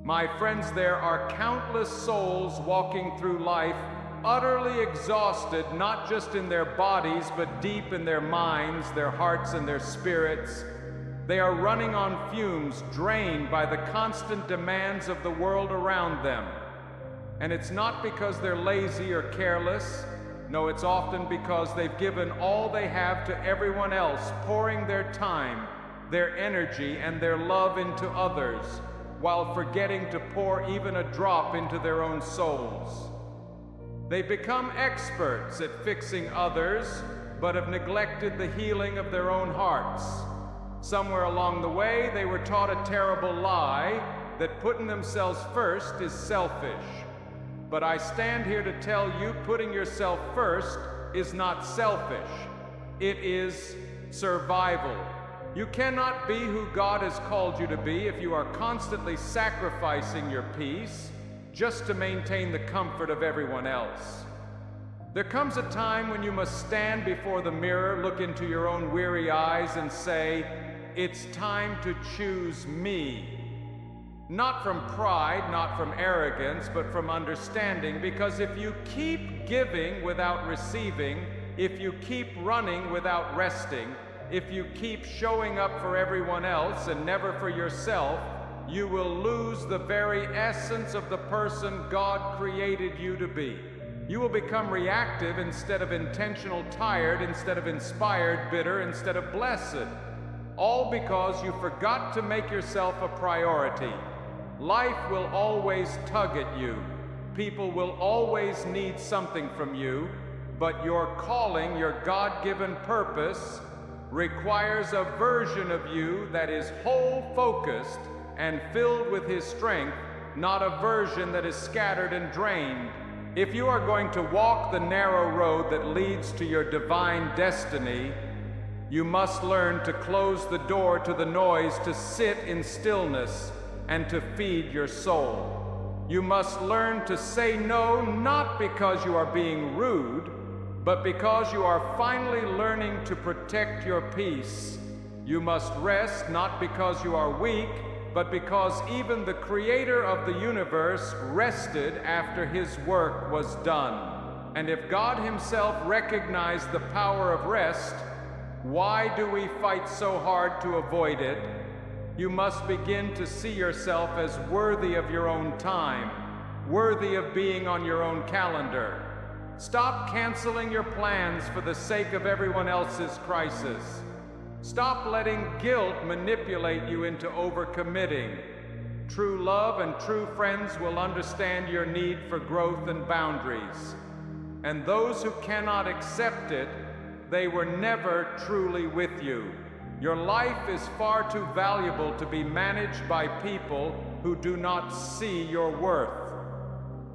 My friends, there are countless souls walking through life utterly exhausted, not just in their bodies, but deep in their minds, their hearts, and their spirits. They are running on fumes, drained by the constant demands of the world around them. And it's not because they're lazy or careless. No, it's often because they've given all they have to everyone else, pouring their time, their energy, and their love into others, while forgetting to pour even a drop into their own souls. They become experts at fixing others, but have neglected the healing of their own hearts. Somewhere along the way, they were taught a terrible lie that putting themselves first is selfish. But I stand here to tell you, putting yourself first is not selfish. It is survival. You cannot be who God has called you to be if you are constantly sacrificing your peace just to maintain the comfort of everyone else. There comes a time when you must stand before the mirror, look into your own weary eyes, and say, "It's time to choose me." Not from pride, not from arrogance, but from understanding, because if you keep giving without receiving, if you keep running without resting, if you keep showing up for everyone else and never for yourself, you will lose the very essence of the person God created you to be. You will become reactive instead of intentional, tired instead of inspired, bitter instead of blessed. All because you forgot to make yourself a priority. Life will always tug at you. People will always need something from you, but your calling, your God-given purpose, requires a version of you that is whole-focused and filled with His strength, not a version that is scattered and drained. If you are going to walk the narrow road that leads to your divine destiny, you must learn to close the door to the noise, to sit in stillness, and to feed your soul. You must learn to say no, not because you are being rude, but because you are finally learning to protect your peace. You must rest, not because you are weak, but because even the Creator of the universe rested after His work was done. And if God Himself recognized the power of rest, why do we fight so hard to avoid it? You must begin to see yourself as worthy of your own time, worthy of being on your own calendar. Stop canceling your plans for the sake of everyone else's crisis. Stop letting guilt manipulate you into overcommitting. True love and true friends will understand your need for growth and boundaries. And those who cannot accept it, they were never truly with you. Your life is far too valuable to be managed by people who do not see your worth.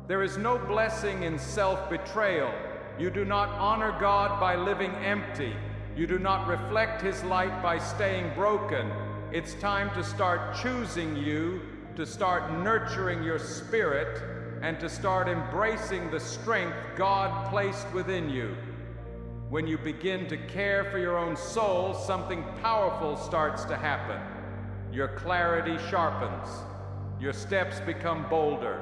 There is no blessing in self-betrayal. You do not honor God by living empty. You do not reflect His light by staying broken. It's time to start choosing you, to start nurturing your spirit, and to start embracing the strength God placed within you. When you begin to care for your own soul, something powerful starts to happen. Your clarity sharpens. Your steps become bolder.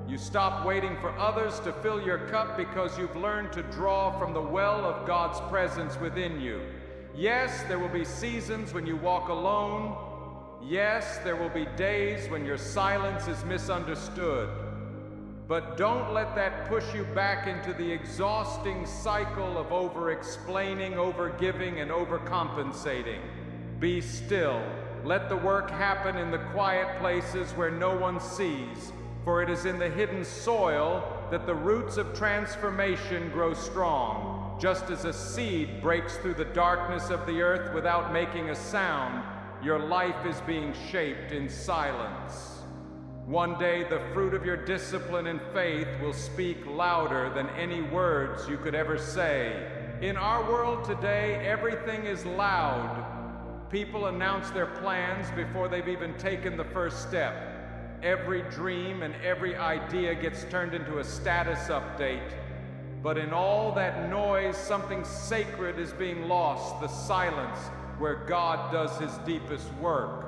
You stop waiting for others to fill your cup because you've learned to draw from the well of God's presence within you. Yes, there will be seasons when you walk alone. Yes, there will be days when your silence is misunderstood. But don't let that push you back into the exhausting cycle of over-explaining, over-giving, and overcompensating. Be still. Let the work happen in the quiet places where no one sees. For it is in the hidden soil that the roots of transformation grow strong. Just as a seed breaks through the darkness of the earth without making a sound, your life is being shaped in silence. One day, the fruit of your discipline and faith will speak louder than any words you could ever say. In our world today, everything is loud. People announce their plans before they've even taken the first step. Every dream and every idea gets turned into a status update. But in all that noise, something sacred is being lost, the silence where God does His deepest work.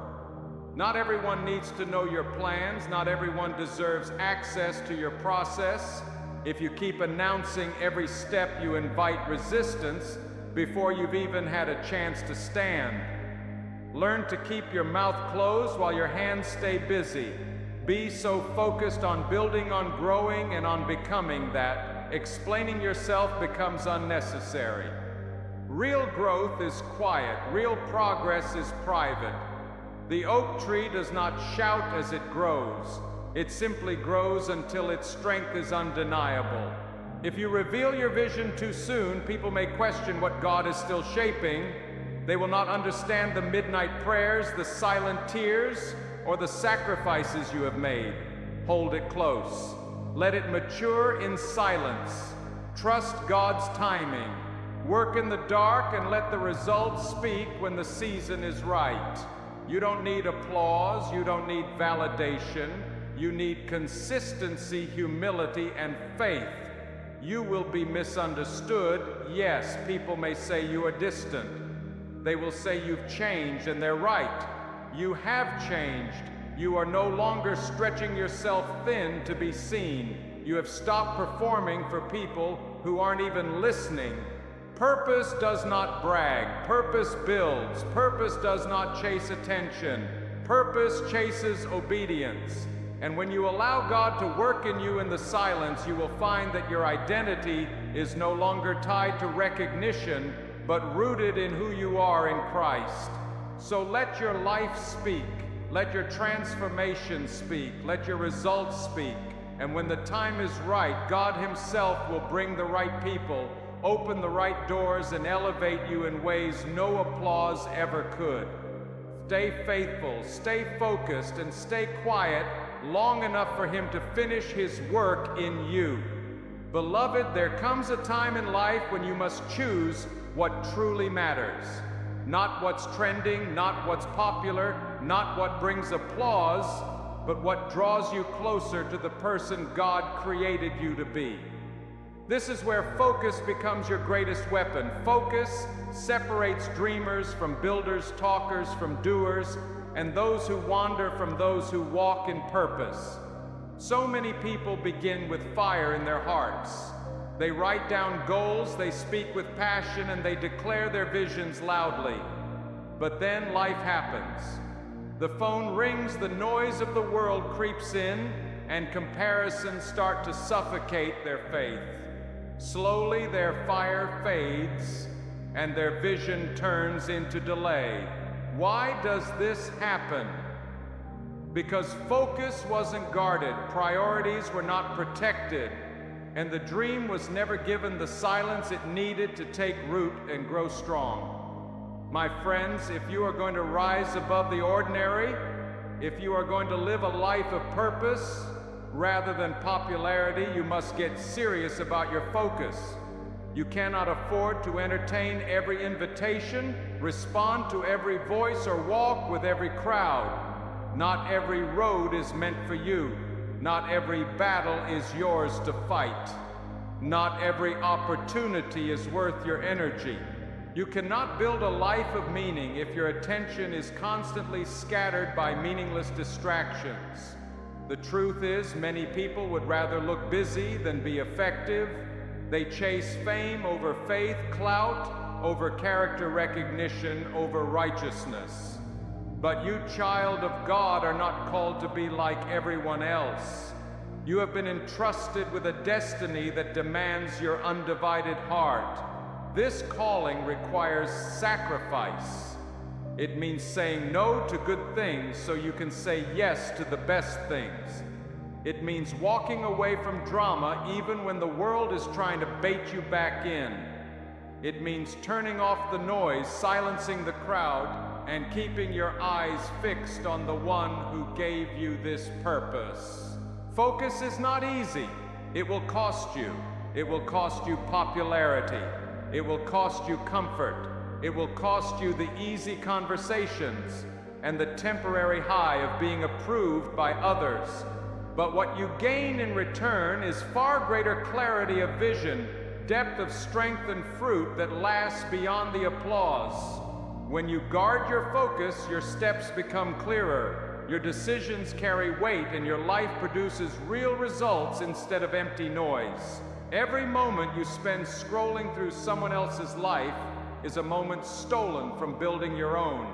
Not everyone needs to know your plans. Not everyone deserves access to your process. If you keep announcing every step, you invite resistance before you've even had a chance to stand. Learn to keep your mouth closed while your hands stay busy. Be so focused on building, on growing, and on becoming that explaining yourself becomes unnecessary. Real growth is quiet. Real progress is private. The oak tree does not shout as it grows. It simply grows until its strength is undeniable. If you reveal your vision too soon, people may question what God is still shaping. They will not understand the midnight prayers, the silent tears, or the sacrifices you have made. Hold it close. Let it mature in silence. Trust God's timing. Work in the dark and let the results speak when the season is right. You don't need applause. You don't need validation. You need consistency, humility, and faith. You will be misunderstood. Yes, people may say you are distant. They will say you've changed, and they're right. You have changed. You are no longer stretching yourself thin to be seen. You have stopped performing for people who aren't even listening. Purpose does not brag. Purpose builds. Purpose does not chase attention. Purpose chases obedience. And when you allow God to work in you in the silence, you will find that your identity is no longer tied to recognition, but rooted in who you are in Christ. So let your life speak. Let your transformation speak. Let your results speak. And when the time is right, God Himself will bring the right people, open the right doors, and elevate you in ways no applause ever could. Stay faithful, stay focused, and stay quiet long enough for Him to finish His work in you. Beloved, there comes a time in life when you must choose what truly matters. Not what's trending, not what's popular, not what brings applause, but what draws you closer to the person God created you to be. This is where focus becomes your greatest weapon. Focus separates dreamers from builders, talkers from doers, and those who wander from those who walk in purpose. So many people begin with fire in their hearts. They write down goals, they speak with passion, and they declare their visions loudly. But then life happens. The phone rings, the noise of the world creeps in, and comparisons start to suffocate their faith. Slowly their fire fades, and their vision turns into delay. Why does this happen? Because focus wasn't guarded, priorities were not protected, and the dream was never given the silence it needed to take root and grow strong. My friends, if you are going to rise above the ordinary, if you are going to live a life of purpose rather than popularity, you must get serious about your focus. You cannot afford to entertain every invitation, respond to every voice, or walk with every crowd. Not every road is meant for you. Not every battle is yours to fight. Not every opportunity is worth your energy. You cannot build a life of meaning if your attention is constantly scattered by meaningless distractions. The truth is, many people would rather look busy than be effective. They chase fame over faith, clout over character recognition, over righteousness. But you, child of God, are not called to be like everyone else. You have been entrusted with a destiny that demands your undivided heart. This calling requires sacrifice. It means saying no to good things so you can say yes to the best things. It means walking away from drama even when the world is trying to bait you back in. It means turning off the noise, silencing the crowd, and keeping your eyes fixed on the one who gave you this purpose. Focus is not easy. It will cost you. It will cost you popularity. It will cost you comfort. It will cost you the easy conversations and the temporary high of being approved by others. But what you gain in return is far greater clarity of vision, depth of strength, and fruit that lasts beyond the applause. When you guard your focus, your steps become clearer, your decisions carry weight, and your life produces real results instead of empty noise. Every moment you spend scrolling through someone else's life is a moment stolen from building your own.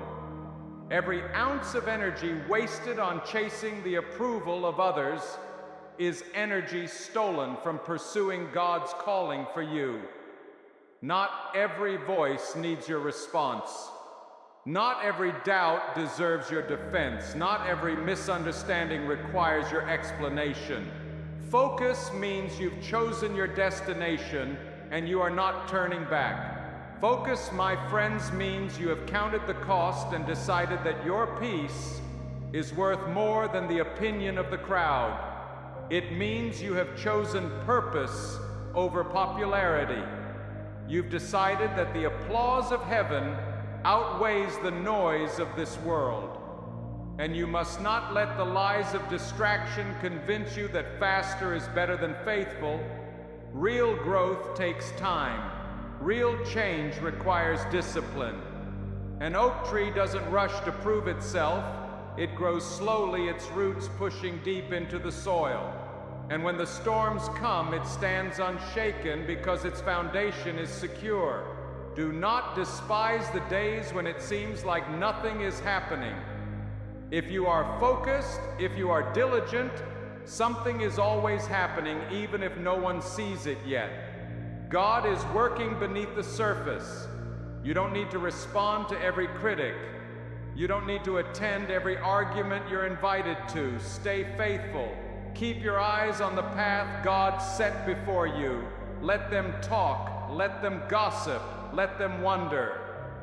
Every ounce of energy wasted on chasing the approval of others is energy stolen from pursuing God's calling for you. Not every voice needs your response. Not every doubt deserves your defense. Not every misunderstanding requires your explanation. Focus means you've chosen your destination and you are not turning back. Focus, my friends, means you have counted the cost and decided that your peace is worth more than the opinion of the crowd. It means you have chosen purpose over popularity. You've decided that the applause of heaven outweighs the noise of this world. And you must not let the lies of distraction convince you that faster is better than faithful. Real growth takes time. Real change requires discipline. An oak tree doesn't rush to prove itself. It grows slowly, its roots pushing deep into the soil. And when the storms come, it stands unshaken because its foundation is secure. Do not despise the days when it seems like nothing is happening. If you are focused, if you are diligent, something is always happening, even if no one sees it yet. God is working beneath the surface. You don't need to respond to every critic. You don't need to attend every argument you're invited to. Stay faithful. Keep your eyes on the path God set before you. Let them talk. Let them gossip. Let them wonder.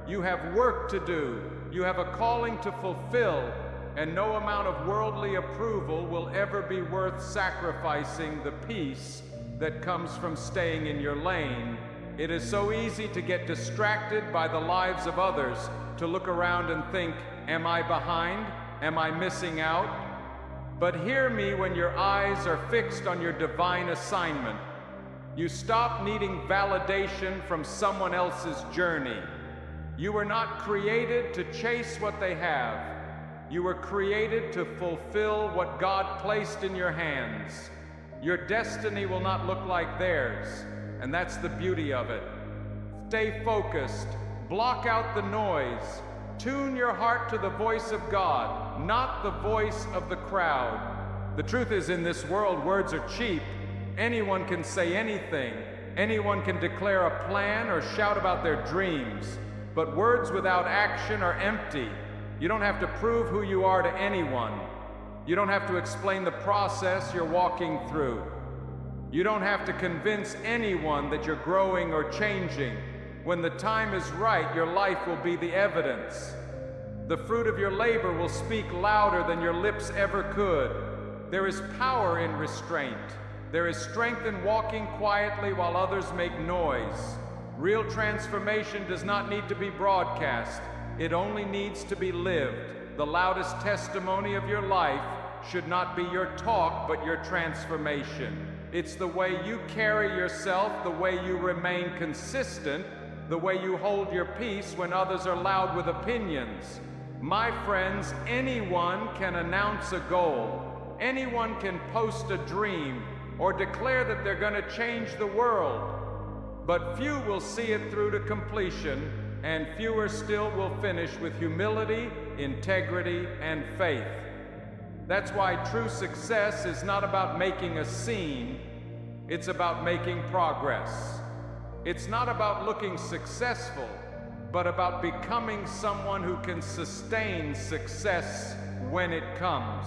You have work to do. You have a calling to fulfill, and no amount of worldly approval will ever be worth sacrificing the peace that comes from staying in your lane. It is so easy to get distracted by the lives of others, to look around and think, am I behind? Am I missing out? But hear me when your eyes are fixed on your divine assignment. You stop needing validation from someone else's journey. You were not created to chase what they have. You were created to fulfill what God placed in your hands. Your destiny will not look like theirs, and that's the beauty of it. Stay focused. Block out the noise. Tune your heart to the voice of God, not the voice of the crowd. The truth is, in this world, words are cheap. Anyone can say anything. Anyone can declare a plan or shout about their dreams. But words without action are empty. You don't have to prove who you are to anyone. You don't have to explain the process you're walking through. You don't have to convince anyone that you're growing or changing. When the time is right, your life will be the evidence. The fruit of your labor will speak louder than your lips ever could. There is power in restraint. There is strength in walking quietly while others make noise. Real transformation does not need to be broadcast. It only needs to be lived. The loudest testimony of your life should not be your talk, but your transformation. It's the way you carry yourself, the way you remain consistent, the way you hold your peace when others are loud with opinions. My friends, anyone can announce a goal. Anyone can post a dream or declare that they're going to change the world. But few will see it through to completion, and fewer still will finish with humility, integrity, and faith. That's why true success is not about making a scene, it's about making progress. It's not about looking successful, but about becoming someone who can sustain success when it comes.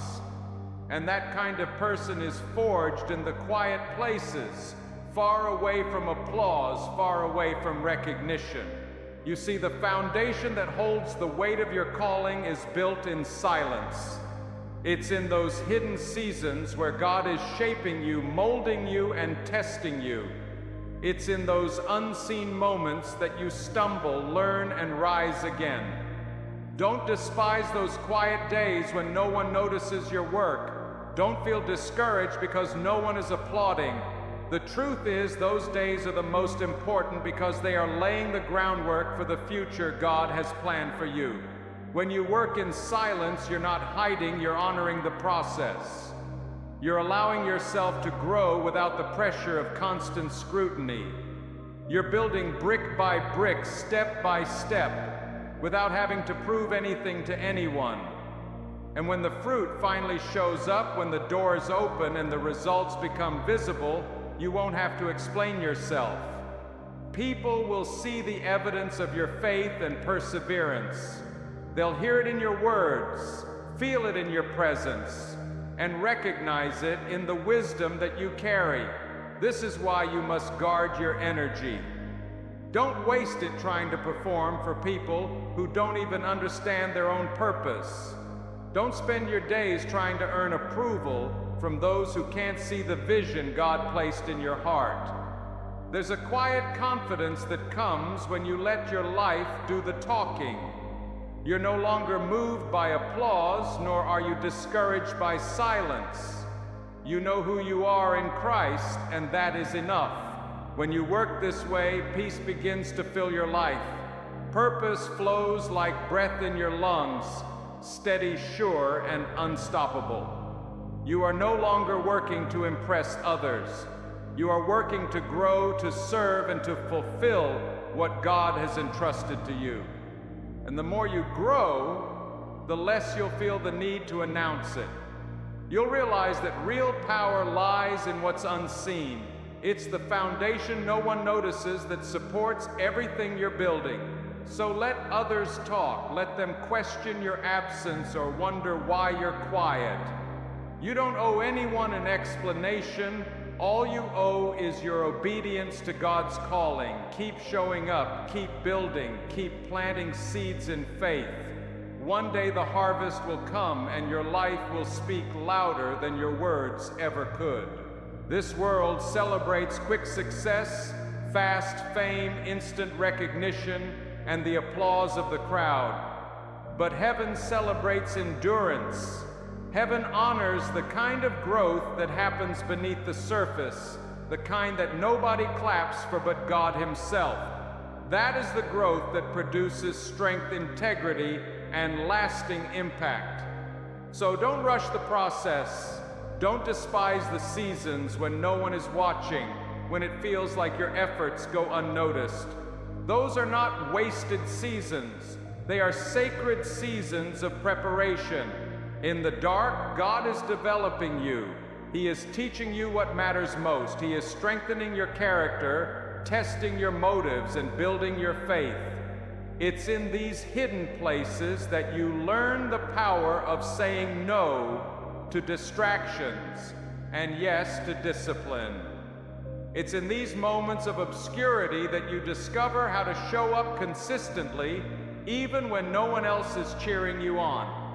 And that kind of person is forged in the quiet places, far away from applause, far away from recognition. You see, the foundation that holds the weight of your calling is built in silence. It's in those hidden seasons where God is shaping you, molding you, and testing you. It's in those unseen moments that you stumble, learn, and rise again. Don't despise those quiet days when no one notices your work. Don't feel discouraged because no one is applauding. The truth is, those days are the most important because they are laying the groundwork for the future God has planned for you. When you work in silence, you're not hiding, you're honoring the process. You're allowing yourself to grow without the pressure of constant scrutiny. You're building brick by brick, step by step, without having to prove anything to anyone. And when the fruit finally shows up, when the doors open and the results become visible, you won't have to explain yourself. People will see the evidence of your faith and perseverance. They'll hear it in your words, feel it in your presence, and recognize it in the wisdom that you carry. This is why you must guard your energy. Don't waste it trying to perform for people who don't even understand their own purpose. Don't spend your days trying to earn approval from those who can't see the vision God placed in your heart. There's a quiet confidence that comes when you let your life do the talking. You're no longer moved by applause, nor are you discouraged by silence. You know who you are in Christ, and that is enough. When you work this way, peace begins to fill your life. Purpose flows like breath in your lungs, steady, sure, and unstoppable. You are no longer working to impress others. You are working to grow, to serve, and to fulfill what God has entrusted to you. And the more you grow, the less you'll feel the need to announce it. You'll realize that real power lies in what's unseen. It's the foundation no one notices that supports everything you're building. So let others talk. Let them question your absence or wonder why you're quiet. You don't owe anyone an explanation. All you owe is your obedience to God's calling. Keep showing up, keep building, keep planting seeds in faith. One day the harvest will come and your life will speak louder than your words ever could. This world celebrates quick success, fast fame, instant recognition, and the applause of the crowd. But heaven celebrates endurance. Heaven honors the kind of growth that happens beneath the surface, the kind that nobody claps for but God Himself. That is the growth that produces strength, integrity, and lasting impact. So don't rush the process. Don't despise the seasons when no one is watching, when it feels like your efforts go unnoticed. Those are not wasted seasons. They are sacred seasons of preparation. In the dark, God is developing you. He is teaching you what matters most. He is strengthening your character, testing your motives, and building your faith. It's in these hidden places that you learn the power of saying no to distractions and yes to discipline. It's in these moments of obscurity that you discover how to show up consistently even when no one else is cheering you on.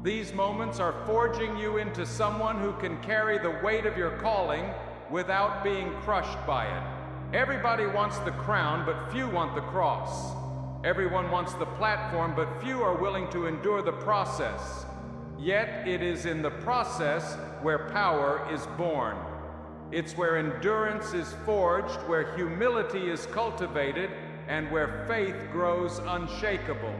These moments are forging you into someone who can carry the weight of your calling without being crushed by it. Everybody wants the crown, but few want the cross. Everyone wants the platform, but few are willing to endure the process. Yet it is in the process where power is born. It's where endurance is forged, where humility is cultivated, and where faith grows unshakable.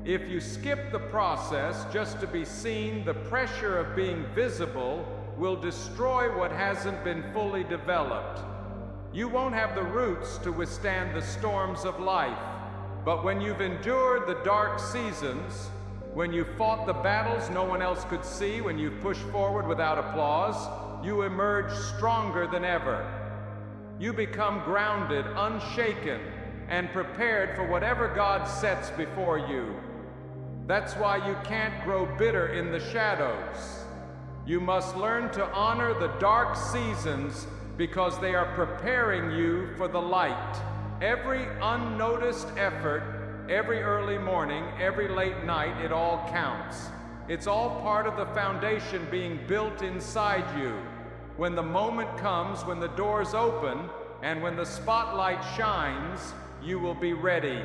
If you skip the process just to be seen, the pressure of being visible will destroy what hasn't been fully developed. You won't have the roots to withstand the storms of life. But when you've endured the dark seasons, when you fought the battles no one else could see, when you pushed forward without applause, you emerge stronger than ever. You become grounded, unshaken, and prepared for whatever God sets before you. That's why you can't grow bitter in the shadows. You must learn to honor the dark seasons because they are preparing you for the light. Every unnoticed effort, every early morning, every late night, it all counts. It's all part of the foundation being built inside you. When the moment comes, when the doors open, and when the spotlight shines, you will be ready.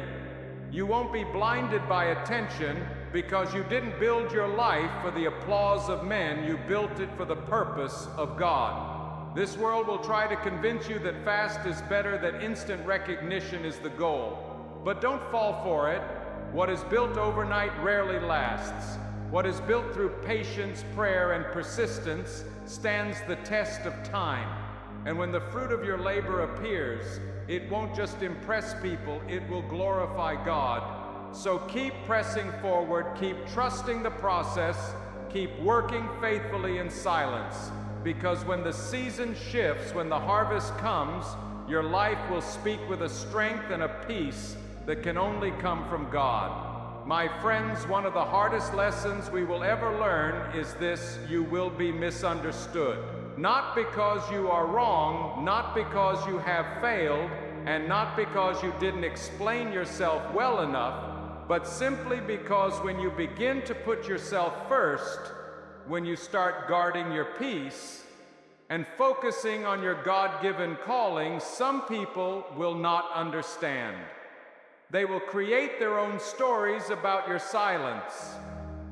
You won't be blinded by attention because you didn't build your life for the applause of men, you built it for the purpose of God. This world will try to convince you that fast is better, that instant recognition is the goal. But don't fall for it. What is built overnight rarely lasts. What is built through patience, prayer, and persistence stands the test of time. And when the fruit of your labor appears, it won't just impress people, it will glorify God. So keep pressing forward, keep trusting the process, keep working faithfully in silence. Because when the season shifts, when the harvest comes, your life will speak with a strength and a peace that can only come from God. My friends, one of the hardest lessons we will ever learn is this: you will be misunderstood. Not because you are wrong, not because you have failed, and not because you didn't explain yourself well enough, but simply because when you begin to put yourself first, when you start guarding your peace and focusing on your God-given calling, some people will not understand. They will create their own stories about your silence.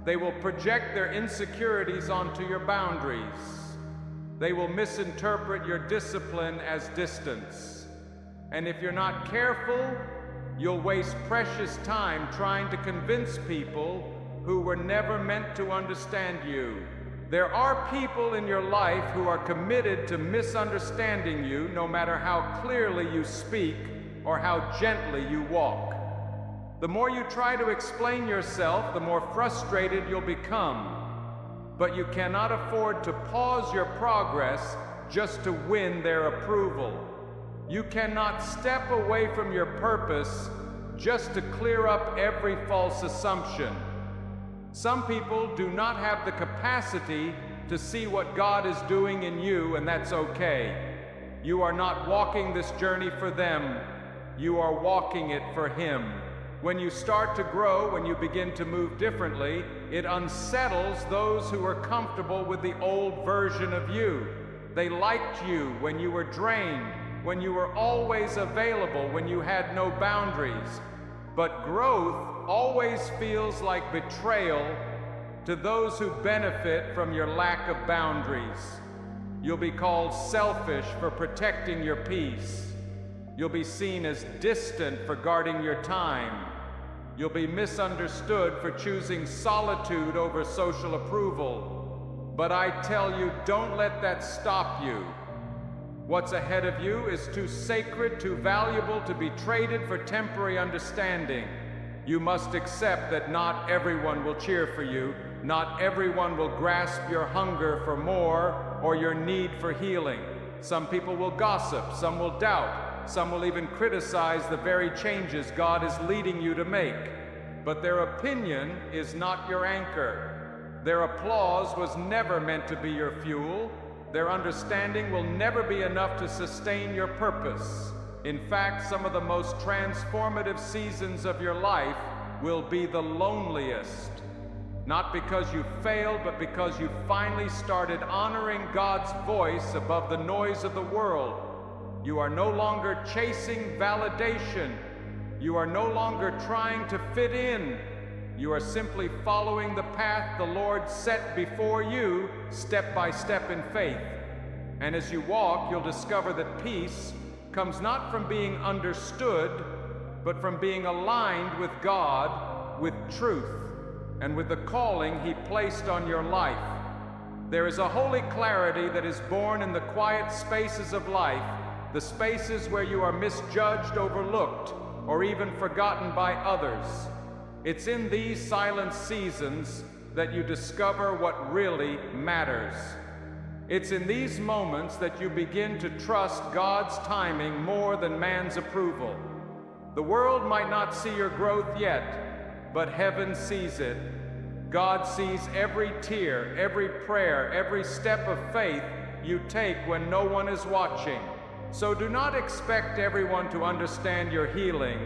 They will project their insecurities onto your boundaries. They will misinterpret your discipline as distance. And if you're not careful, you'll waste precious time trying to convince people who were never meant to understand you. There are people in your life who are committed to misunderstanding you, no matter how clearly you speak or how gently you walk. The more you try to explain yourself, the more frustrated you'll become. But you cannot afford to pause your progress just to win their approval. You cannot step away from your purpose just to clear up every false assumption. Some people do not have the capacity to see what God is doing in you, and that's okay. You are not walking this journey for them. You are walking it for Him. When you start to grow, when you begin to move differently, it unsettles those who are comfortable with the old version of you. They liked you when you were drained, when you were always available, when you had no boundaries. But growth always feels like betrayal to those who benefit from your lack of boundaries. You'll be called selfish for protecting your peace. You'll be seen as distant for guarding your time. You'll be misunderstood for choosing solitude over social approval. But I tell you, don't let that stop you. What's ahead of you is too sacred, too valuable to be traded for temporary understanding. You must accept that not everyone will cheer for you. Not everyone will grasp your hunger for more or your need for healing. Some people will gossip, some will doubt, some will even criticize the very changes God is leading you to make. But their opinion is not your anchor. Their applause was never meant to be your fuel. Their understanding will never be enough to sustain your purpose. In fact, some of the most transformative seasons of your life will be the loneliest. Not because you failed, but because you finally started honoring God's voice above the noise of the world. You are no longer chasing validation. You are no longer trying to fit in. You are simply following the path the Lord set before you, step by step in faith. And as you walk, you'll discover that peace comes not from being understood, but from being aligned with God, with truth, and with the calling He placed on your life. There is a holy clarity that is born in the quiet spaces of life, the spaces where you are misjudged, overlooked, or even forgotten by others. It's in these silent seasons that you discover what really matters. It's in these moments that you begin to trust God's timing more than man's approval. The world might not see your growth yet, but heaven sees it. God sees every tear, every prayer, every step of faith you take when no one is watching. So do not expect everyone to understand your healing.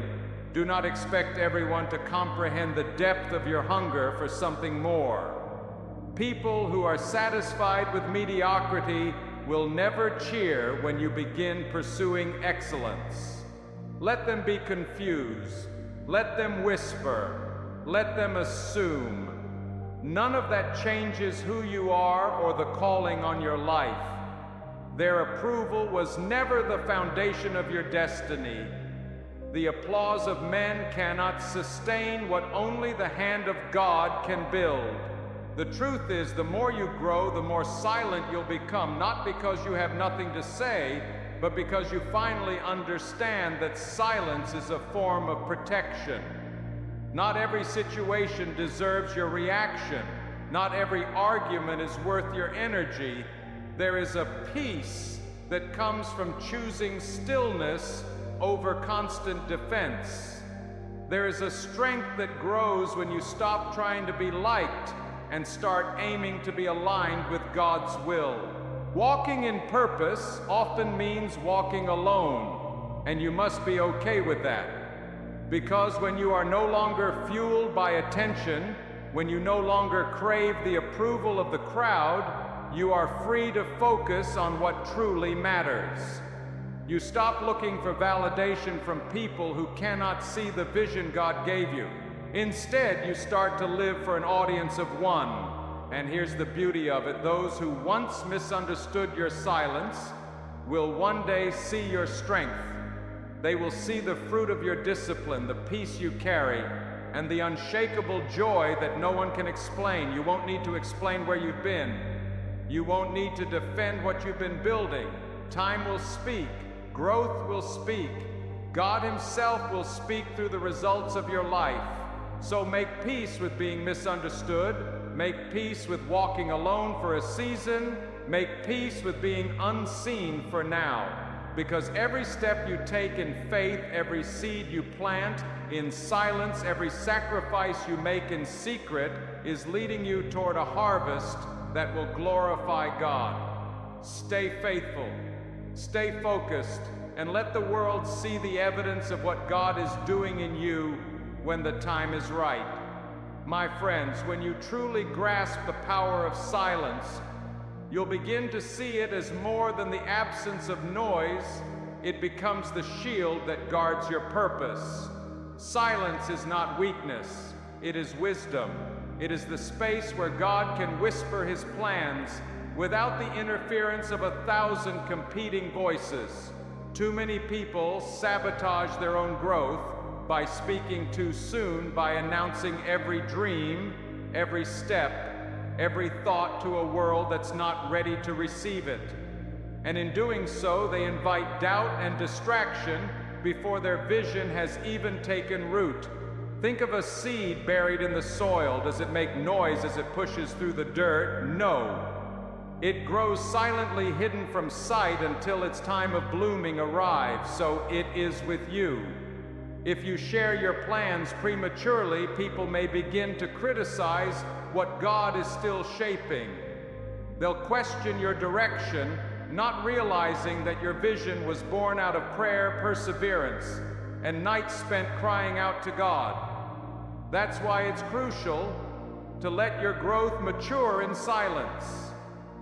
Do not expect everyone to comprehend the depth of your hunger for something more. People who are satisfied with mediocrity will never cheer when you begin pursuing excellence. Let them be confused. Let them whisper. Let them assume. None of that changes who you are or the calling on your life. Their approval was never the foundation of your destiny. The applause of men cannot sustain what only the hand of God can build. The truth is, the more you grow, the more silent you'll become, not because you have nothing to say, but because you finally understand that silence is a form of protection. Not every situation deserves your reaction. Not every argument is worth your energy. There is a peace that comes from choosing stillness over constant defense. There is a strength that grows when you stop trying to be liked and start aiming to be aligned with God's will. Walking in purpose often means walking alone, and you must be okay with that. Because when you are no longer fueled by attention, when you no longer crave the approval of the crowd, you are free to focus on what truly matters. You stop looking for validation from people who cannot see the vision God gave you. Instead, you start to live for an audience of one. And here's the beauty of it: those who once misunderstood your silence will one day see your strength. They will see the fruit of your discipline, the peace you carry, and the unshakable joy that no one can explain. You won't need to explain where you've been. You won't need to defend what you've been building. Time will speak. Growth will speak. God Himself will speak through the results of your life. So make peace with being misunderstood. Make peace with walking alone for a season. Make peace with being unseen for now. Because every step you take in faith, every seed you plant in silence, every sacrifice you make in secret is leading you toward a harvest that will glorify God. Stay faithful, stay focused, and let the world see the evidence of what God is doing in you when the time is right. My friends, when you truly grasp the power of silence, you'll begin to see it as more than the absence of noise. It becomes the shield that guards your purpose. Silence is not weakness, it is wisdom. It is the space where God can whisper His plans without the interference of 1,000 competing voices. Too many people sabotage their own growth by speaking too soon, by announcing every dream, every step, every thought to a world that's not ready to receive it. And in doing so, they invite doubt and distraction before their vision has even taken root. Think of a seed buried in the soil. Does it make noise as it pushes through the dirt? No. It grows silently, hidden from sight, until its time of blooming arrives. So it is with you. If you share your plans prematurely, people may begin to criticize what God is still shaping. They'll question your direction, not realizing that your vision was born out of prayer, perseverance, and nights spent crying out to God. That's why it's crucial to let your growth mature in silence.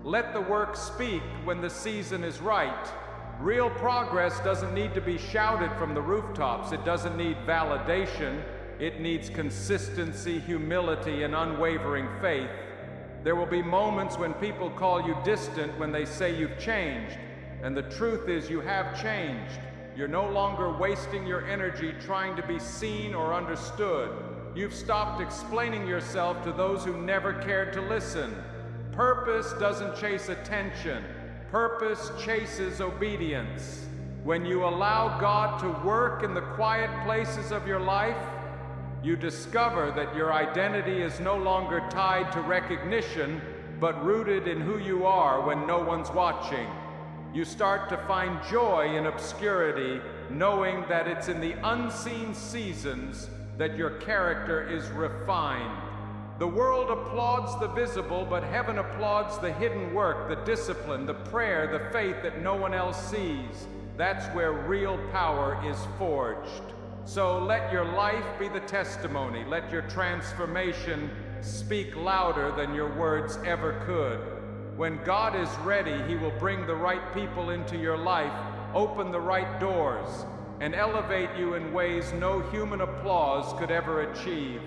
Let the work speak when the season is right. Real progress doesn't need to be shouted from the rooftops. It doesn't need validation. It needs consistency, humility, and unwavering faith. There will be moments when people call you distant, when they say you've changed. And the truth is, you have changed. You're no longer wasting your energy trying to be seen or understood. You've stopped explaining yourself to those who never cared to listen. Purpose doesn't chase attention. Purpose chases obedience. When you allow God to work in the quiet places of your life, you discover that your identity is no longer tied to recognition, but rooted in who you are when no one's watching. You start to find joy in obscurity, knowing that it's in the unseen seasons that your character is refined. The world applauds the visible, but heaven applauds the hidden work, the discipline, the prayer, the faith that no one else sees. That's where real power is forged. So let your life be the testimony. Let your transformation speak louder than your words ever could. When God is ready, He will bring the right people into your life, open the right doors, and elevate you in ways no human applause could ever achieve.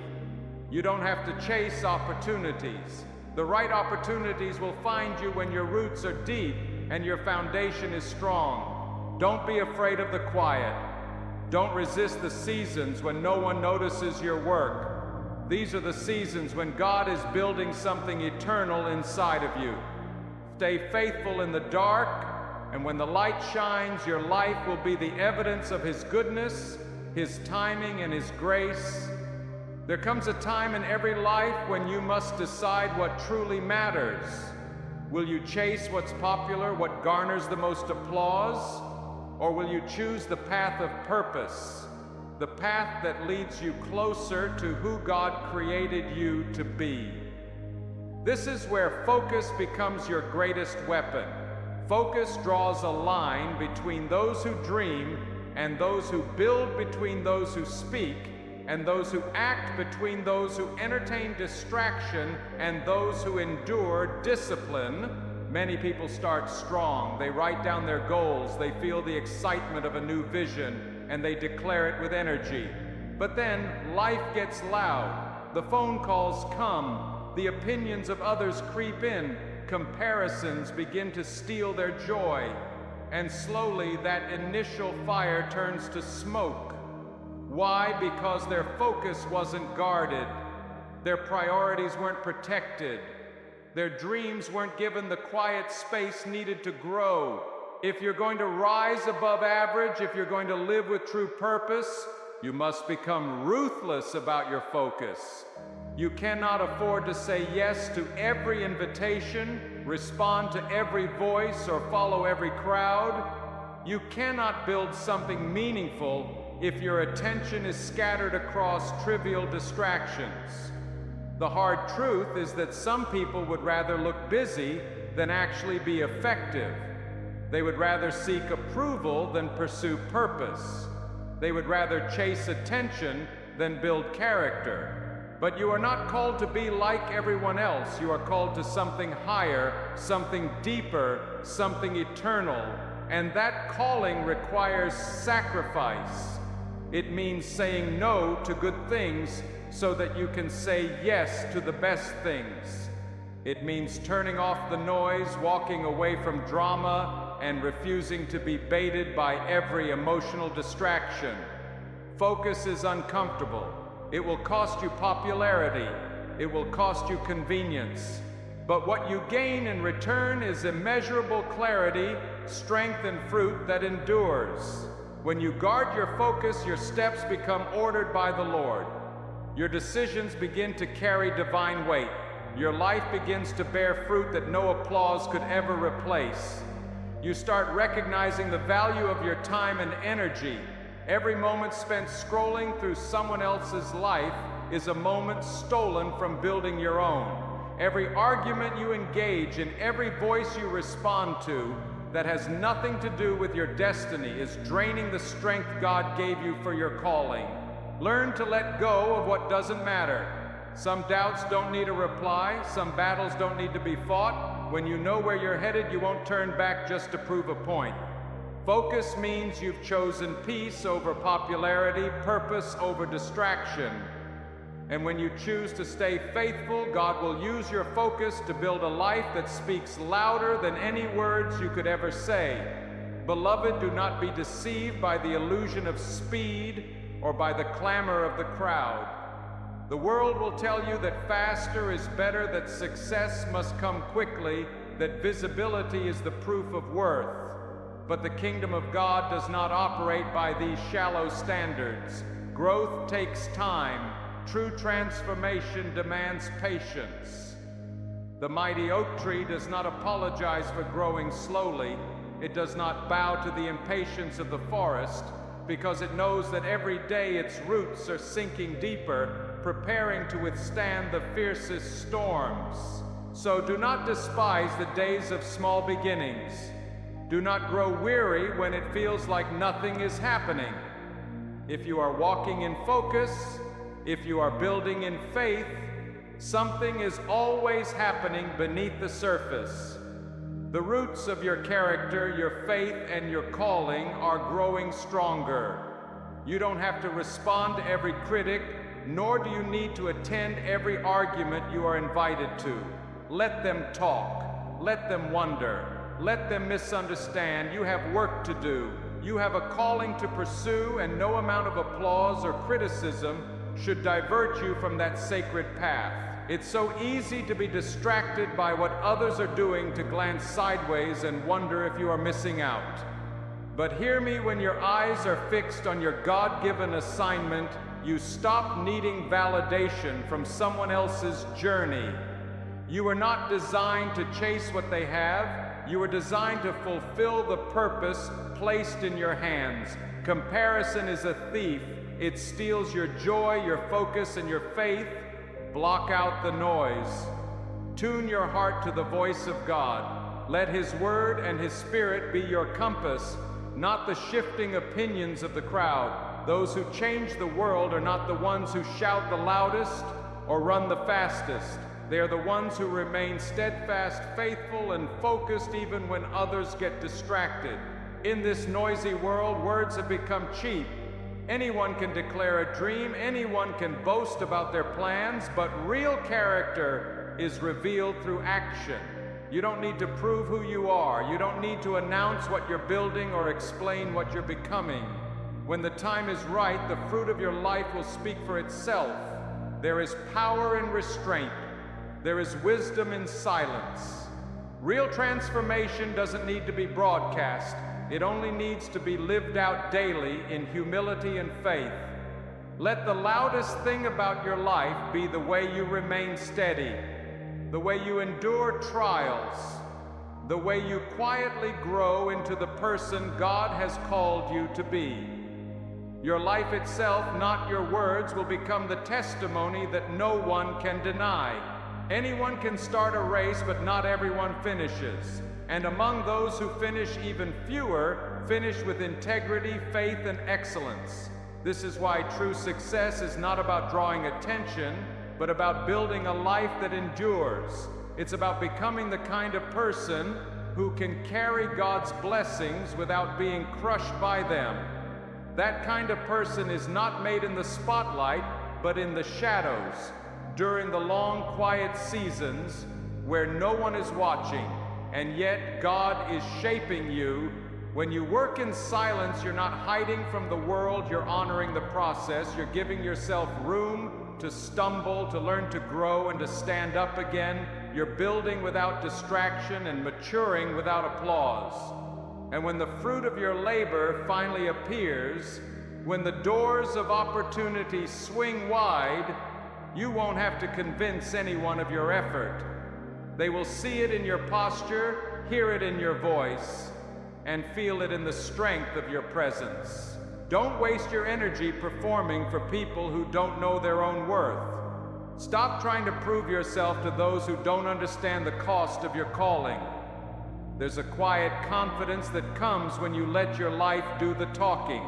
You don't have to chase opportunities. The right opportunities will find you when your roots are deep and your foundation is strong. Don't be afraid of the quiet. Don't resist the seasons when no one notices your work. These are the seasons when God is building something eternal inside of you. Stay faithful in the dark, and when the light shines, your life will be the evidence of His goodness, His timing, and His grace. There comes a time in every life when you must decide what truly matters. Will you chase what's popular, what garners the most applause? Or will you choose the path of purpose, the path that leads you closer to who God created you to be? This is where focus becomes your greatest weapon. Focus draws a line between those who dream and those who build, between those who speak and those who act, between those who entertain distraction and those who endure discipline. Many people start strong. They write down their goals, they feel the excitement of a new vision, and they declare it with energy. But then life gets loud. The phone calls come, the opinions of others creep in, comparisons begin to steal their joy, and slowly that initial fire turns to smoke. Why? Because their focus wasn't guarded, their priorities weren't protected, their dreams weren't given the quiet space needed to grow. If you're going to rise above average, if you're going to live with true purpose, you must become ruthless about your focus. You cannot afford to say yes to every invitation, respond to every voice, or follow every crowd. You cannot build something meaningful if your attention is scattered across trivial distractions. The hard truth is that some people would rather look busy than actually be effective. They would rather seek approval than pursue purpose. They would rather chase attention than build character. But you are not called to be like everyone else. You are called to something higher, something deeper, something eternal. And that calling requires sacrifice. It means saying no to good things so that you can say yes to the best things. It means turning off the noise, walking away from drama, and refusing to be baited by every emotional distraction. Focus is uncomfortable. It will cost you popularity. It will cost you convenience. But what you gain in return is immeasurable clarity, strength, and fruit that endures. When you guard your focus, your steps become ordered by the Lord. Your decisions begin to carry divine weight. Your life begins to bear fruit that no applause could ever replace. You start recognizing the value of your time and energy. Every moment spent scrolling through someone else's life is a moment stolen from building your own. Every argument you engage in, every voice you respond to that has nothing to do with your destiny is draining the strength God gave you for your calling. Learn to let go of what doesn't matter. Some doubts don't need a reply. Some battles don't need to be fought. When you know where you're headed, you won't turn back just to prove a point. Focus means you've chosen peace over popularity, purpose over distraction. And when you choose to stay faithful, God will use your focus to build a life that speaks louder than any words you could ever say. Beloved, do not be deceived by the illusion of speed or by the clamor of the crowd. The world will tell you that faster is better, that success must come quickly, that visibility is the proof of worth. But the kingdom of God does not operate by these shallow standards. Growth takes time. True transformation demands patience. The mighty oak tree does not apologize for growing slowly. It does not bow to the impatience of the forest, because it knows that every day its roots are sinking deeper, preparing to withstand the fiercest storms. So do not despise the days of small beginnings. Do not grow weary when it feels like nothing is happening. If you are walking in focus, if you are building in faith, something is always happening beneath the surface. The roots of your character, your faith, and your calling are growing stronger. You don't have to respond to every critic, nor do you need to attend every argument you are invited to. Let them talk. Let them wonder. Let them misunderstand. You have work to do. You have a calling to pursue, and no amount of applause or criticism should divert you from that sacred path. It's so easy to be distracted by what others are doing, to glance sideways and wonder if you are missing out. But hear me, when your eyes are fixed on your God-given assignment, you stop needing validation from someone else's journey. You are not designed to chase what they have. You are designed to fulfill the purpose placed in your hands. Comparison is a thief. It steals your joy, your focus, and your faith. Block out the noise. Tune your heart to the voice of God. Let His Word and His Spirit be your compass, not the shifting opinions of the crowd. Those who change the world are not the ones who shout the loudest or run the fastest. They are the ones who remain steadfast, faithful, and focused even when others get distracted. In this noisy world, words have become cheap. Anyone can declare a dream, anyone can boast about their plans, but real character is revealed through action. You don't need to prove who you are. You don't need to announce what you're building or explain what you're becoming. When the time is right, the fruit of your life will speak for itself. There is power in restraint. There is wisdom in silence. Real transformation doesn't need to be broadcast. It only needs to be lived out daily in humility and faith. Let the loudest thing about your life be the way you remain steady, the way you endure trials, the way you quietly grow into the person God has called you to be. Your life itself, not your words, will become the testimony that no one can deny. Anyone can start a race, but not everyone finishes. And among those who finish, even fewer finish with integrity, faith, and excellence. This is why true success is not about drawing attention, but about building a life that endures. It's about becoming the kind of person who can carry God's blessings without being crushed by them. That kind of person is not made in the spotlight, but in the shadows, during the long, quiet seasons where no one is watching, and yet God is shaping you. When you work in silence, you're not hiding from the world, you're honoring the process, you're giving yourself room to stumble, to learn to grow, and to stand up again. You're building without distraction and maturing without applause. And when the fruit of your labor finally appears, when the doors of opportunity swing wide, you won't have to convince anyone of your effort. They will see it in your posture, hear it in your voice, and feel it in the strength of your presence. Don't waste your energy performing for people who don't know their own worth. Stop trying to prove yourself to those who don't understand the cost of your calling. There's a quiet confidence that comes when you let your life do the talking.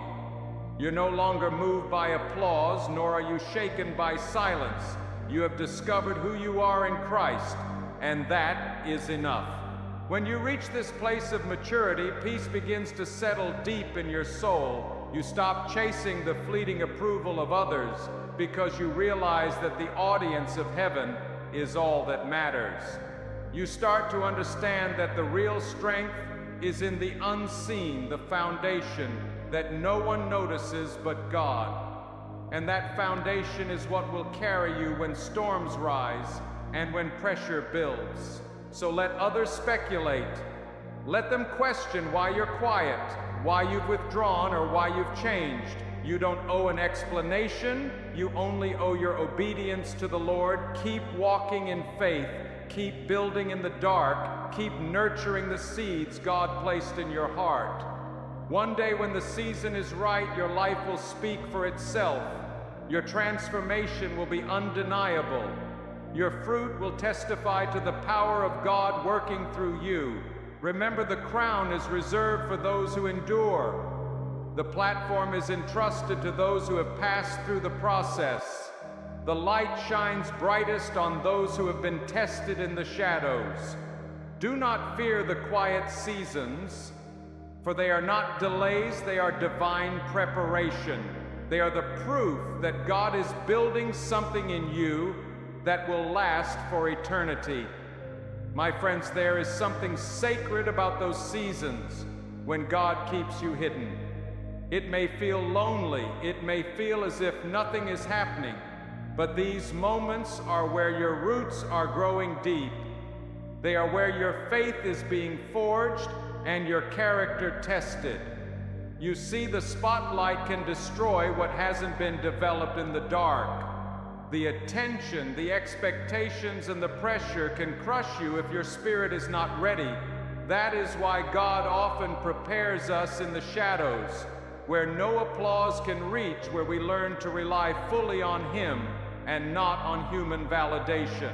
You're no longer moved by applause, nor are you shaken by silence. You have discovered who you are in Christ, and that is enough. When you reach this place of maturity, peace begins to settle deep in your soul. You stop chasing the fleeting approval of others because you realize that the audience of heaven is all that matters. You start to understand that the real strength is in the unseen, the foundation that no one notices but God. And that foundation is what will carry you when storms rise and when pressure builds. So let others speculate. Let them question why you're quiet, why you've withdrawn, or why you've changed. You don't owe an explanation. You only owe your obedience to the Lord. Keep walking in faith. Keep building in the dark. Keep nurturing the seeds God placed in your heart. One day when the season is right, your life will speak for itself. Your transformation will be undeniable. Your fruit will testify to the power of God working through you. Remember, the crown is reserved for those who endure. The platform is entrusted to those who have passed through the process. The light shines brightest on those who have been tested in the shadows. Do not fear the quiet seasons, for they are not delays, they are divine preparation. They are the proof that God is building something in you that will last for eternity. My friends, there is something sacred about those seasons when God keeps you hidden. It may feel lonely, it may feel as if nothing is happening, but these moments are where your roots are growing deep. They are where your faith is being forged and your character tested. You see, the spotlight can destroy what hasn't been developed in the dark. The attention, the expectations, and the pressure can crush you if your spirit is not ready. That is why God often prepares us in the shadows, where no applause can reach, where we learn to rely fully on Him and not on human validation.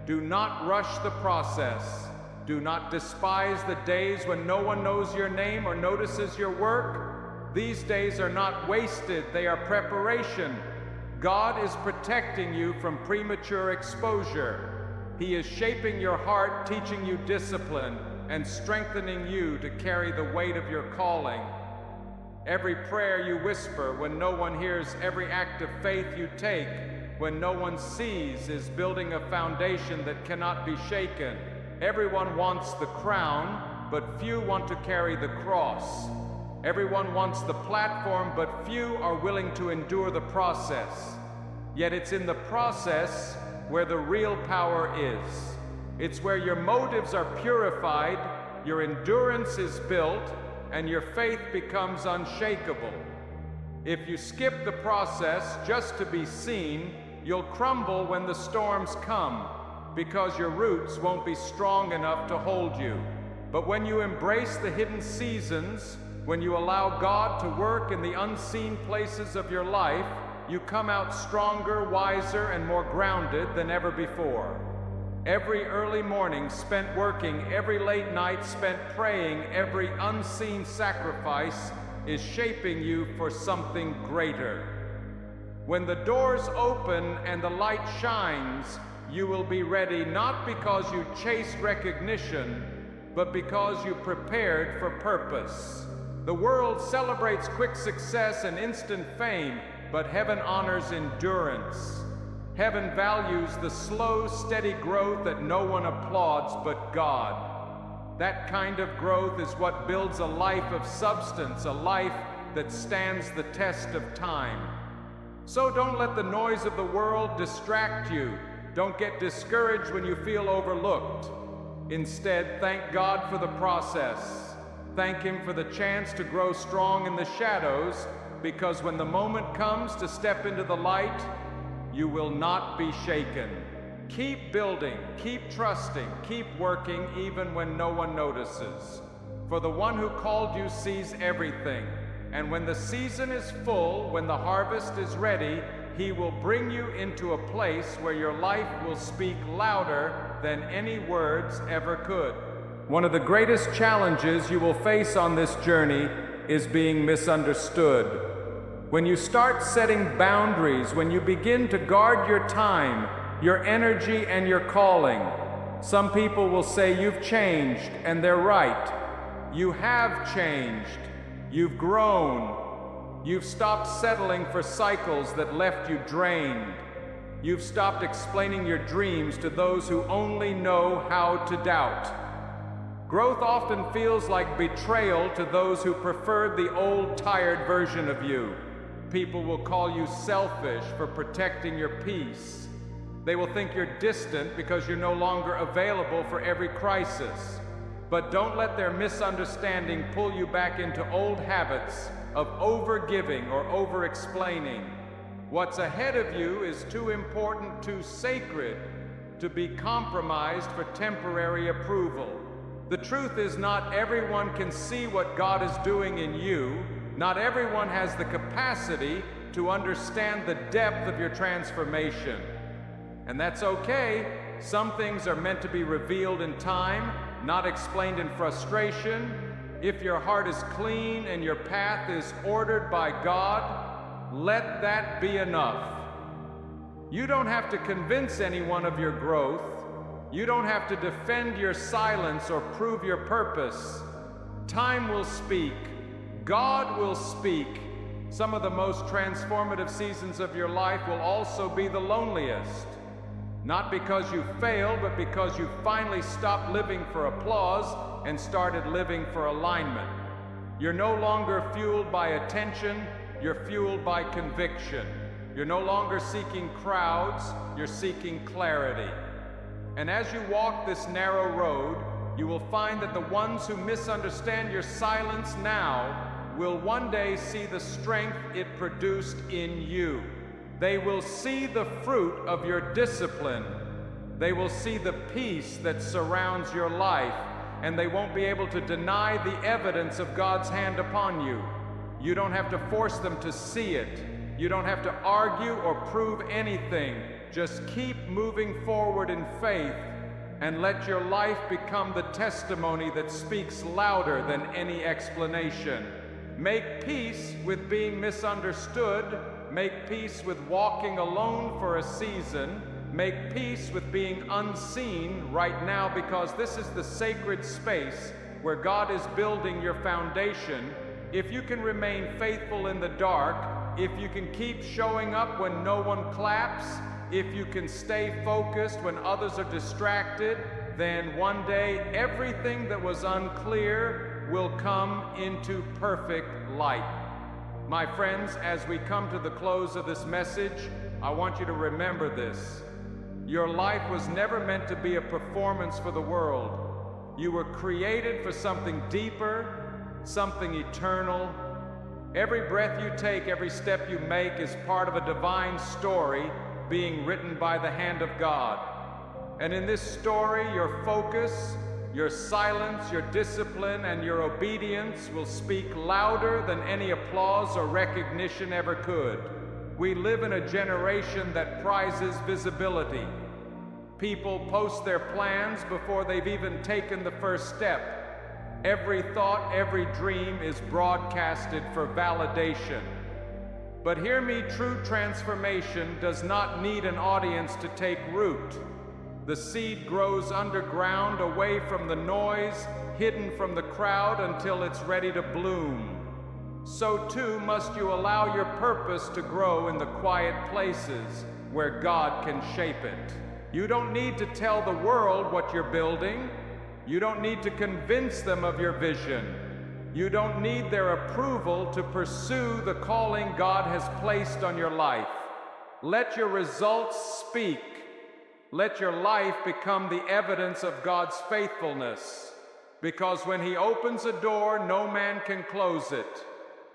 Do not rush the process. Do not despise the days when no one knows your name or notices your work. These days are not wasted, they are preparation. God is protecting you from premature exposure. He is shaping your heart, teaching you discipline, and strengthening you to carry the weight of your calling. Every prayer you whisper when no one hears, every act of faith you take when no one sees, is building a foundation that cannot be shaken. Everyone wants the crown, but few want to carry the cross. Everyone wants the platform, but few are willing to endure the process. Yet it's in the process where the real power is. It's where your motives are purified, your endurance is built, and your faith becomes unshakable. If you skip the process just to be seen, you'll crumble when the storms come, because your roots won't be strong enough to hold you. But when you embrace the hidden seasons, when you allow God to work in the unseen places of your life, you come out stronger, wiser, and more grounded than ever before. Every early morning spent working, every late night spent praying, every unseen sacrifice is shaping you for something greater. When the doors open and the light shines, you will be ready not because you chased recognition, but because you prepared for purpose. The world celebrates quick success and instant fame, but heaven honors endurance. Heaven values the slow, steady growth that no one applauds but God. That kind of growth is what builds a life of substance, a life that stands the test of time. So don't let the noise of the world distract you. Don't get discouraged when you feel overlooked. Instead, thank God for the process. Thank Him for the chance to grow strong in the shadows, because when the moment comes to step into the light, you will not be shaken. Keep building, keep trusting, keep working even when no one notices. For the one who called you sees everything. And when the season is full, when the harvest is ready, He will bring you into a place where your life will speak louder than any words ever could. One of the greatest challenges you will face on this journey is being misunderstood. When you start setting boundaries, when you begin to guard your time, your energy, and your calling, some people will say you've changed, and they're right. You have changed. You've grown. You've stopped settling for cycles that left you drained. You've stopped explaining your dreams to those who only know how to doubt. Growth often feels like betrayal to those who preferred the old, tired version of you. People will call you selfish for protecting your peace. They will think you're distant because you're no longer available for every crisis. But don't let their misunderstanding pull you back into old habits of over-giving or over-explaining. What's ahead of you is too important, too sacred to be compromised for temporary approval. The truth is, not everyone can see what God is doing in you. Not everyone has the capacity to understand the depth of your transformation. And that's okay. Some things are meant to be revealed in time, not explained in frustration. If your heart is clean and your path is ordered by God, let that be enough. You don't have to convince anyone of your growth. You don't have to defend your silence or prove your purpose. Time will speak. God will speak. Some of the most transformative seasons of your life will also be the loneliest. Not because you failed, but because you finally stopped living for applause and started living for alignment. You're no longer fueled by attention, you're fueled by conviction. You're no longer seeking crowds, you're seeking clarity. And as you walk this narrow road, you will find that the ones who misunderstand your silence now will one day see the strength it produced in you. They will see the fruit of your discipline. They will see the peace that surrounds your life, and they won't be able to deny the evidence of God's hand upon you. You don't have to force them to see it. You don't have to argue or prove anything. Just keep moving forward in faith and let your life become the testimony that speaks louder than any explanation. Make peace with being misunderstood. Make peace with walking alone for a season. Make peace with being unseen right now, because this is the sacred space where God is building your foundation. If you can remain faithful in the dark, if you can keep showing up when no one claps, if you can stay focused when others are distracted, then one day everything that was unclear will come into perfect light. My friends, as we come to the close of this message, I want you to remember this. Your life was never meant to be a performance for the world. You were created for something deeper, something eternal. Every breath you take, every step you make is part of a divine story being written by the hand of God. And in this story, your focus, your silence, your discipline, and your obedience will speak louder than any applause or recognition ever could. We live in a generation that prizes visibility. People post their plans before they've even taken the first step. Every thought, every dream is broadcasted for validation. But hear me, true transformation does not need an audience to take root. The seed grows underground, away from the noise, hidden from the crowd until it's ready to bloom. So too must you allow your purpose to grow in the quiet places where God can shape it. You don't need to tell the world what you're building. You don't need to convince them of your vision. You don't need their approval to pursue the calling God has placed on your life. Let your results speak. Let your life become the evidence of God's faithfulness. Because when He opens a door, no man can close it.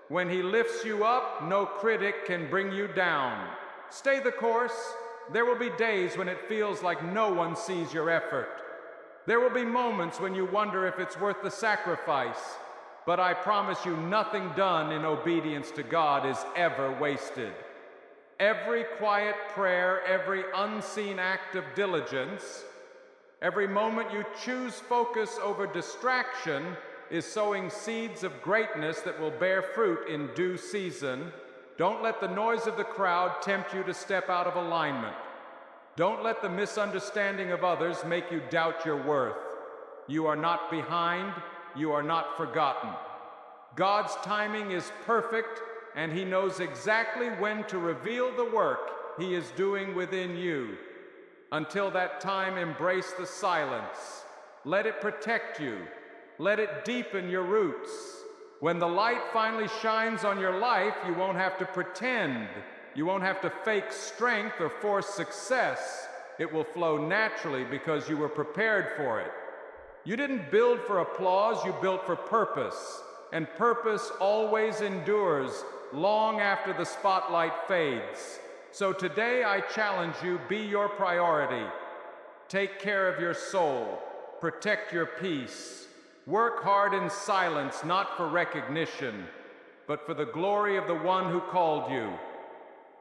When He lifts you up, no critic can bring you down. Stay the course. There will be days when it feels like no one sees your effort. There will be moments when you wonder if it's worth the sacrifice. But I promise you, nothing done in obedience to God is ever wasted. Every quiet prayer, every unseen act of diligence, every moment you choose focus over distraction is sowing seeds of greatness that will bear fruit in due season. Don't let the noise of the crowd tempt you to step out of alignment. Don't let the misunderstanding of others make you doubt your worth. You are not behind. You are not forgotten. God's timing is perfect, and He knows exactly when to reveal the work He is doing within you. Until that time, embrace the silence. Let it protect you. Let it deepen your roots. When the light finally shines on your life, you won't have to pretend. You won't have to fake strength or force success. It will flow naturally because you were prepared for it. You didn't build for applause, you built for purpose. And purpose always endures long after the spotlight fades. So today I challenge you, be your priority. Take care of your soul. Protect your peace. Work hard in silence, not for recognition, but for the glory of the one who called you.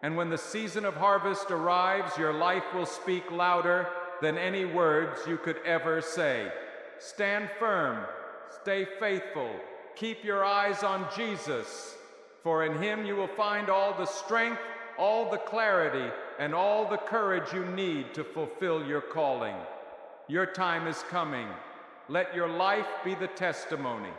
And when the season of harvest arrives, your life will speak louder than any words you could ever say. Stand firm, stay faithful, keep your eyes on Jesus, for in Him you will find all the strength, all the clarity, and all the courage you need to fulfill your calling. Your time is coming. Let your life be the testimony.